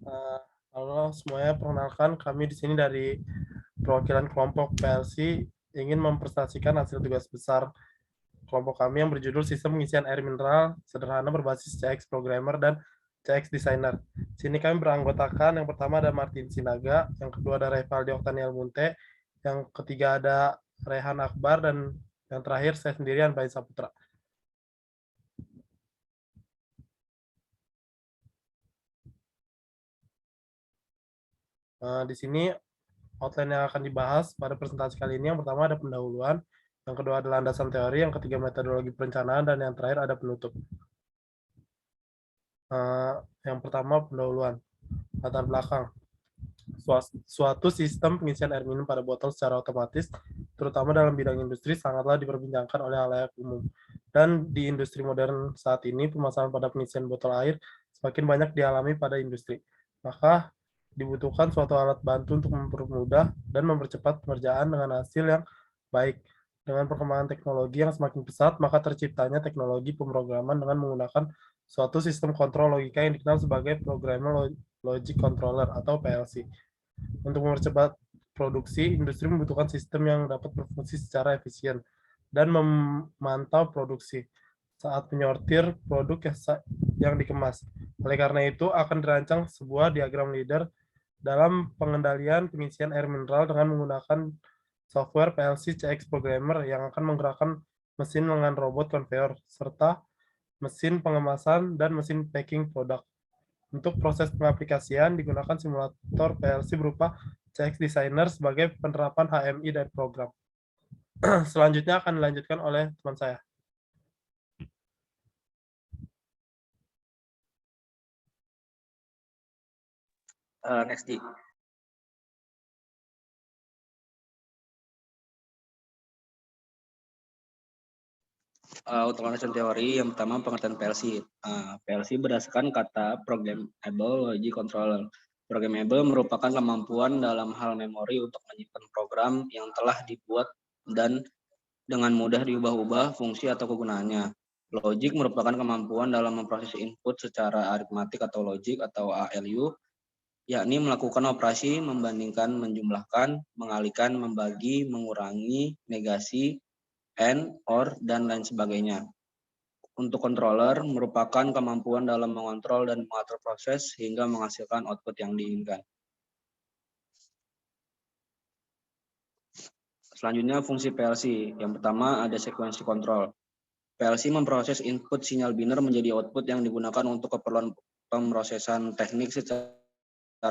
Eh, Halo semuanya, perkenalkan kami di sini dari perwakilan kelompok PLC ingin mempresentasikan hasil tugas besar kelompok kami yang berjudul Sistem Pengisian Air Mineral Sederhana Berbasis CX Programmer dan CX Designer. Sini kami beranggotakan yang pertama ada Martin Sinaga, yang kedua ada Revaldi Oktaniel Munte, yang ketiga ada Rehan Akbar, dan yang terakhir saya sendirian, Bayi Saputra. Di sini outline yang akan dibahas pada presentasi kali ini, yang pertama ada pendahuluan, yang kedua adalah landasan teori, yang ketiga metodologi perencanaan, dan yang terakhir ada penutup. Eh, yang pertama pendahuluan, latar belakang. Suatu sistem pengisian air minum pada botol secara otomatis, terutama dalam bidang industri, sangatlah diperbincangkan oleh halayak umum. Dan di industri modern saat ini, permasalahan pada pengisian botol air semakin banyak dialami pada industri. Maka dibutuhkan suatu alat bantu untuk mempermudah dan mempercepat pengerjaan dengan hasil yang baik. Dengan perkembangan teknologi yang semakin pesat, maka terciptanya teknologi pemrograman dengan menggunakan suatu sistem kontrol logika yang dikenal sebagai Programmable Logic Controller atau PLC. Untuk mempercepat produksi, industri membutuhkan sistem yang dapat berfungsi secara efisien dan memantau produksi saat menyortir produk yang dikemas. Oleh karena itu, akan dirancang sebuah diagram leader dalam pengendalian pengisian air mineral dengan menggunakan software PLC CX Programmer yang akan menggerakkan mesin dengan robot konveyor, serta mesin pengemasan dan mesin packing produk. Untuk proses pengaplikasian digunakan simulator PLC berupa CX Designer sebagai penerapan HMI dari program. Selanjutnya akan dilanjutkan oleh teman saya. Next di. Untuk landasan teori, yang pertama pengertian PLC. PLC berdasarkan kata Programmable Logic Controller. Programmable merupakan kemampuan dalam hal memori untuk menyimpan program yang telah dibuat dan dengan mudah diubah-ubah fungsi atau kegunaannya. Logic merupakan kemampuan dalam memproses input secara aritmatik atau logik atau ALU, yakni melakukan operasi membandingkan, menjumlahkan, mengalihkan, membagi, mengurangi, negasi, and, or, dan lain sebagainya. Untuk controller merupakan kemampuan dalam mengontrol dan mengatur proses hingga menghasilkan output yang diinginkan. Selanjutnya fungsi PLC. Yang pertama ada sekuensi kontrol. PLC memproses input sinyal biner menjadi output yang digunakan untuk keperluan pemrosesan teknik secara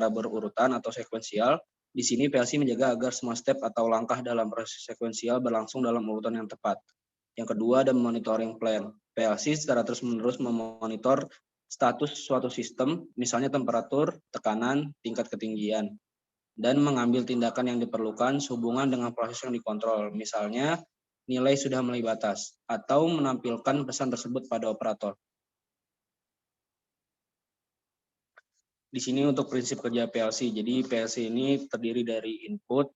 berurutan atau sekuensial. Di sini PLC menjaga agar semua step atau langkah dalam proses sekuensial berlangsung dalam urutan yang tepat. Yang kedua ada monitoring plan. PLC secara terus-menerus memonitor status suatu sistem, misalnya temperatur, tekanan, tingkat ketinggian, dan mengambil tindakan yang diperlukan sehubungan dengan proses yang dikontrol, misalnya nilai sudah melebihi batas, atau menampilkan pesan tersebut pada operator. Di sini untuk prinsip kerja PLC, jadi PLC ini terdiri dari input,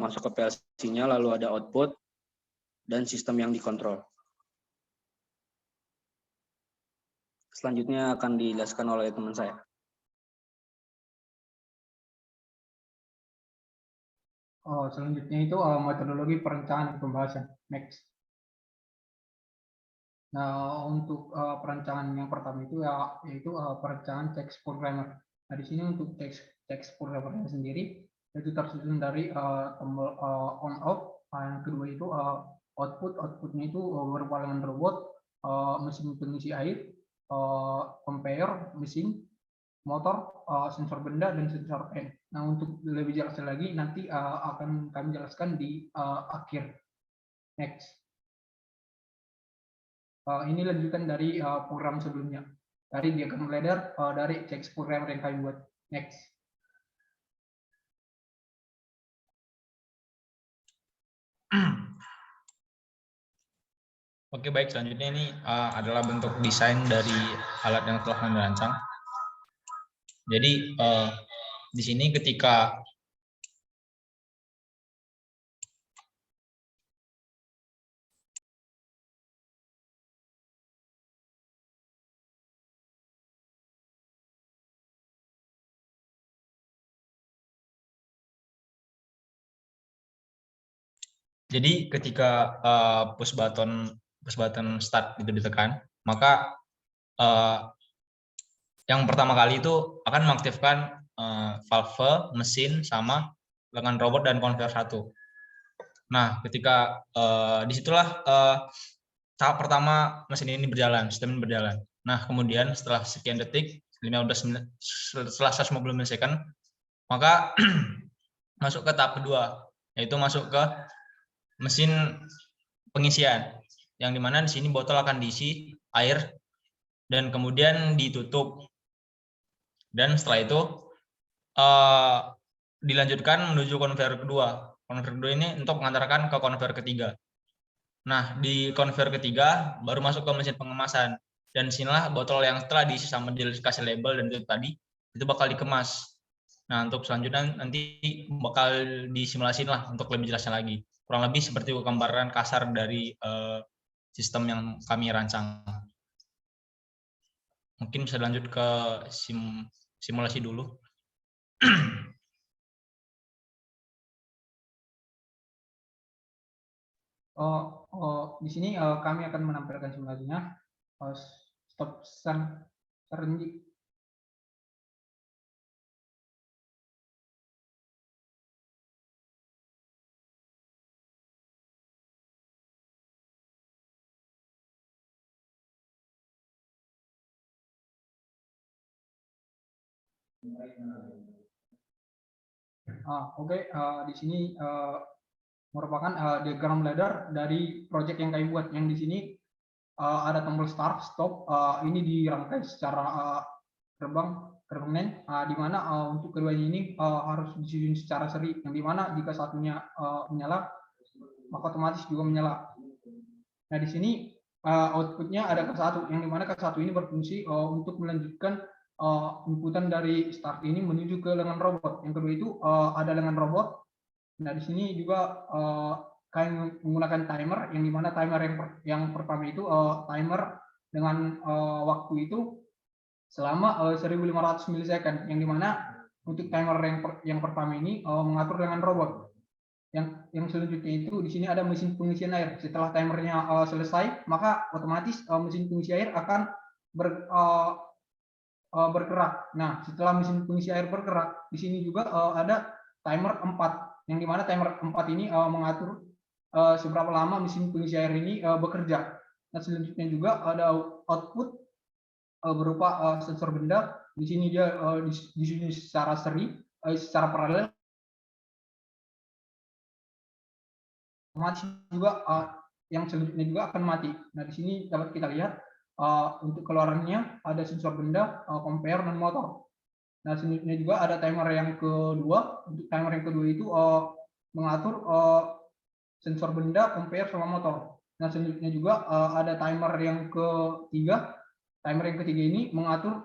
masuk ke PLC-nya, lalu ada output, dan sistem yang dikontrol. Selanjutnya akan dijelaskan oleh teman saya. Selanjutnya itu metodologi perencanaan pembahasan. Next. Nah, untuk perencanaan yang pertama itu yaitu perencanaan text programmer. Nah, di sini untuk text programmer sendiri itu tersusun dari tombol on off. Yang kedua itu outputnya itu berupa dengan robot, mesin pengisi air, conveyor, mesin, motor, sensor benda, dan sensor N. Nah, untuk lebih jelas lagi nanti akan kami jelaskan di akhir. Next. Ini lanjutan dari program sebelumnya. Dari diagram ladder, dari CX program yang kami buat. Next. Oke, baik. Selanjutnya ini adalah bentuk desain dari alat yang telah kami rancang. Jadi di sini ketika Jadi ketika push button start itu ditekan, maka yang pertama kali itu akan mengaktifkan valve, mesin, sama lengan robot dan konveyor 1. Nah, ketika disitulah tahap pertama mesin ini berjalan, sistem ini berjalan. Nah, kemudian setelah sekian detik, setelah 150 milisecond, maka masuk ke tahap kedua, yaitu masuk ke mesin pengisian, yang dimana di sini botol akan diisi air dan kemudian ditutup. Dan setelah itu dilanjutkan menuju konveyor kedua. Konveyor kedua ini untuk mengantarkan ke konveyor ketiga. Nah, di konveyor ketiga baru masuk ke mesin pengemasan. Dan disinilah botol yang telah diisi sama dikasih label dan itu tadi, itu bakal dikemas. Nah, untuk selanjutnya nanti bakal disimulasiin lah untuk lebih jelasnya lagi. Kurang lebih seperti gambaran kasar dari sistem yang kami rancang. Mungkin bisa lanjut ke simulasi dulu. Di sini kami akan menampilkan simulasinya. Stop share. Oke, di sini merupakan diagram ladder dari project yang kami buat. Yang di sini ada tombol start, stop. Ini dirangkai secara gerbang di mana untuk keduanya ini harus disusun secara seri. Yang di mana jika satunya menyala, maka otomatis juga menyala. Nah, di sini outputnya ada K1, yang di mana K1 ini berfungsi untuk melanjutkan inputan dari start ini menuju ke lengan robot. Yang kedua itu ada lengan robot. Nah, di sini juga kami menggunakan timer, yang dimana timer yang pertama itu timer dengan waktu itu selama 1500 milisecond, yang dimana untuk timer yang pertama ini mengatur lengan robot. Yang selanjutnya itu di sini ada mesin pengisian air. Setelah timernya selesai, maka otomatis mesin pengisi air akan bergerak. Nah, setelah mesin pengisi air bergerak, di sini juga ada timer 4, yang dimana timer 4 ini mengatur seberapa lama mesin pengisi air ini bekerja. Nah, selanjutnya juga ada output berupa sensor benda. Di sini dia disusun secara seri, secara paralel. Mati juga, yang selanjutnya juga akan mati. Nah, di sini dapat kita lihat untuk keluarannya ada sensor benda, compare, dan motor. Nah, selanjutnya juga ada timer yang kedua. Untuk timer yang kedua itu mengatur sensor benda, compare, sama motor. Nah, selanjutnya juga ada timer yang ketiga. Timer yang ketiga ini mengatur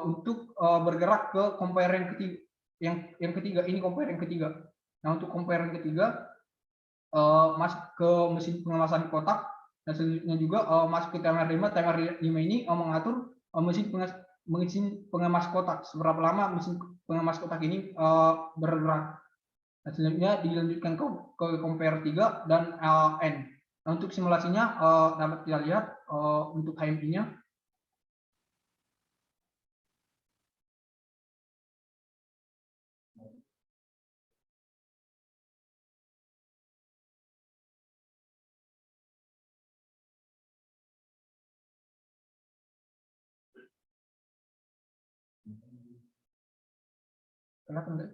untuk bergerak ke compare yang ketiga. Yang ketiga ini compare yang ketiga. Nah, untuk compare yang ketiga masuk ke mesin pengemasan kotak. Dan selanjutnya juga masuk ke timer 5. Timer 5 ini mengatur mesin pengemas kotak, seberapa lama mesin pengemas kotak ini bergerak. Dan selanjutnya dilanjutkan ke compare 3 dan N. Nah, untuk simulasinya dapat kita lihat untuk HMI-nya. Kelihatan nggak?